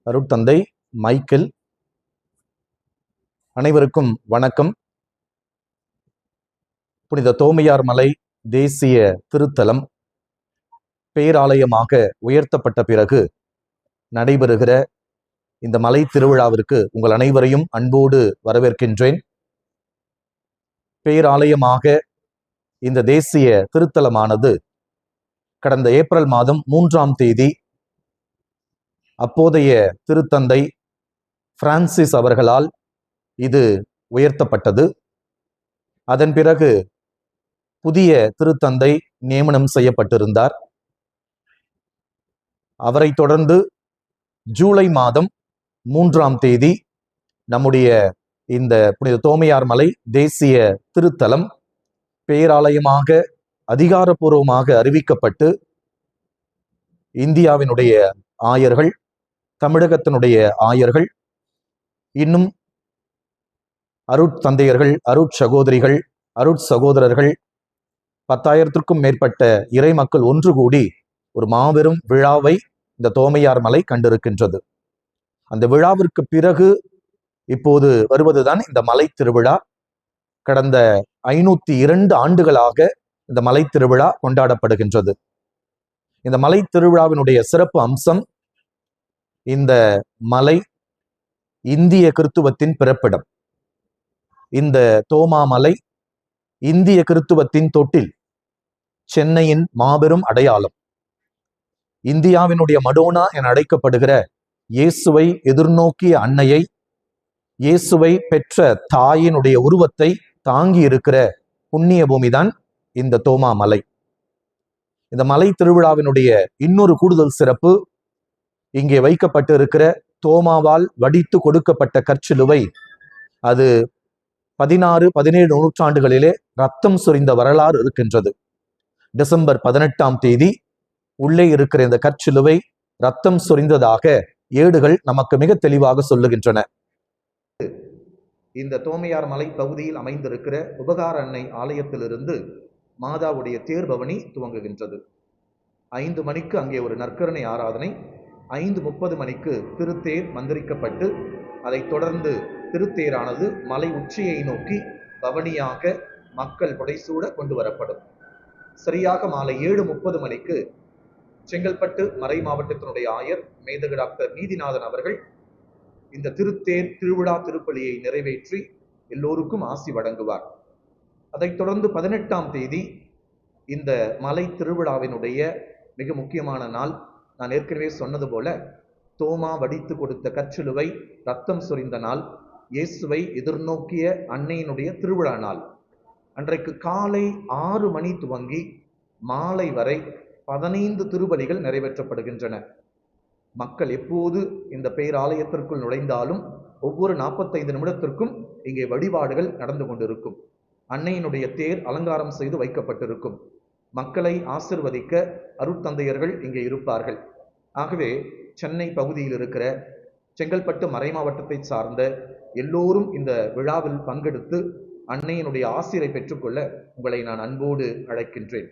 அருட்தந்தை மைக்கேல். அனைவருக்கும் வணக்கம். புனித தோமையார் மலை தேசிய திருத்தலம் பேராலயமாக உயர்த்தப்பட்ட பிறகு நடைபெறுகிற இந்த மலை திருவிழாவிற்கு உங்கள் அனைவரையும் அன்போடு வரவேற்கின்றேன். பேராலயமாக இந்த தேசிய திருத்தலமானது கடந்த ஏப்ரல் மாதம் 3ஆம் தேதி அப்போதைய திருத்தந்தை பிரான்சிஸ் அவர்களால் இது உயர்த்தப்பட்டது. அதன் பிறகு புதிய திருத்தந்தை நியமனம் செய்யப்பட்டிருந்தார். அவரை தொடர்ந்து ஜூலை மாதம் 3ஆம் தேதி நம்முடைய இந்த புனித தோமையார் மலை தேசிய திருத்தலம் பேராலயமாக அதிகாரப்பூர்வமாக அறிவிக்கப்பட்டு இந்தியாவினுடைய ஆயர்கள், தமிழகத்தினுடைய ஆயர்கள், இன்னும் அருட்தந்தையர்கள், அருட்சகோதரிகள், அருட்சகோதரர்கள் 10,000த்திற்கும் மேற்பட்ட இறை மக்கள் ஒன்று கூடி ஒரு மாபெரும் விழாவை இந்த தோமையார் மலை கண்டிருக்கின்றது. அந்த விழாவிற்கு பிறகு இப்போது வருவதுதான் இந்த மலை திருவிழா. கடந்த 502 ஆண்டுகளாக இந்த மலை திருவிழா கொண்டாடப்படுகின்றது. இந்த மலை திருவிழாவினுடைய சிறப்பு அம்சம், இந்த மலை இந்திய கிறித்துவத்தின் பிறப்பிடம். இந்த தோமா மலை இந்திய கிறித்துவத்தின் தொட்டில், சென்னையின் மாபெரும் அடையாளம். இந்தியாவினுடைய மடோனா என அழைக்கப்படுகிற இயேசுவை எதிர்நோக்கிய அன்னையை, இயேசுவை பெற்ற தாயினுடைய உருவத்தை தாங்கி இருக்கிற புண்ணிய பூமிதான் இந்த தோமா மலை. இந்த மலை திருவிழாவினுடைய இன்னொரு கூடுதல் சிறப்பு, இங்கே வைக்கப்பட்டு இருக்கிற தோமாவால் வடித்து கொடுக்கப்பட்ட கற்சிலுவை. அது 16, 17 நூற்றாண்டுகளிலே ரத்தம் சொரிந்த வரலாறு இருக்கின்றது. டிசம்பர் 18ஆம் தேதி உள்ளே இருக்கிற இந்த கற்சிலுவை ரத்தம் சொரிந்ததாக ஏடுகள் நமக்கு மிக தெளிவாக சொல்லுகின்றன. இந்த தோமையார் மலை பகுதியில் அமைந்திருக்கிற உபகார அன்னை ஆலயத்திலிருந்து மாதாவுடைய தேர்பவனி துவங்குகின்றது. 5 மணிக்கு அங்கே ஒரு நற்கருணை ஆராதனை, 5:30 மணிக்கு திருத்தேர் மந்திரிக்கப்பட்டு அதைத் தொடர்ந்து திருத்தேரானது மலை உச்சியை நோக்கி பவனியாக மக்கள் புடைசூட கொண்டு வரப்படும். சரியாக மாலை 7:30 மணிக்கு செங்கல்பட்டு மறை மாவட்டத்தினுடைய ஆயர் மேதகு டாக்டர் நீதிநாதன் அவர்கள் இந்த திருத்தேர் திருவிழா திருப்பலியை நிறைவேற்றி எல்லோருக்கும் ஆசி வழங்குவார். அதைத் தொடர்ந்து 18ஆம் தேதி இந்த மலை திருவிழாவினுடைய மிக முக்கியமான நாள். நான் ஏற்கனவே சொன்னது போல தோமா வடித்து கொடுத்த கற்சிலுவை ரத்தம் சொரிந்த நாள், இயேசுவை எதிர்நோக்கிய அன்னையினுடைய திருவிழா நாள். அன்றைக்கு காலை 6 மணி துவங்கி மாலை வரை 15 திருப்பலிகள் நிறைவேற்றப்படுகின்றன. மக்கள் எப்போது இந்த பேராலயத்திற்குள் நுழைந்தாலும் ஒவ்வொரு 45 நிமிடத்திற்கும் இங்கே வழிபாடுகள் நடந்து கொண்டிருக்கும். அன்னையினுடைய தேர் அலங்காரம் செய்து வைக்கப்பட்டிருக்கும். மக்களை ஆசிர்வதிக்க அருட்தந்தையர்கள் இங்கே இருப்பார்கள். ஆகவே சென்னை பகுதியில் இருக்கிற செங்கல்பட்டு மறை மாவட்டத்தை சார்ந்த எல்லோரும் இந்த விழாவில் பங்கெடுத்து அன்னையினுடைய ஆசிரை பெற்றுக்கொள்ள உங்களை நான் அன்போடு அழைக்கின்றேன்.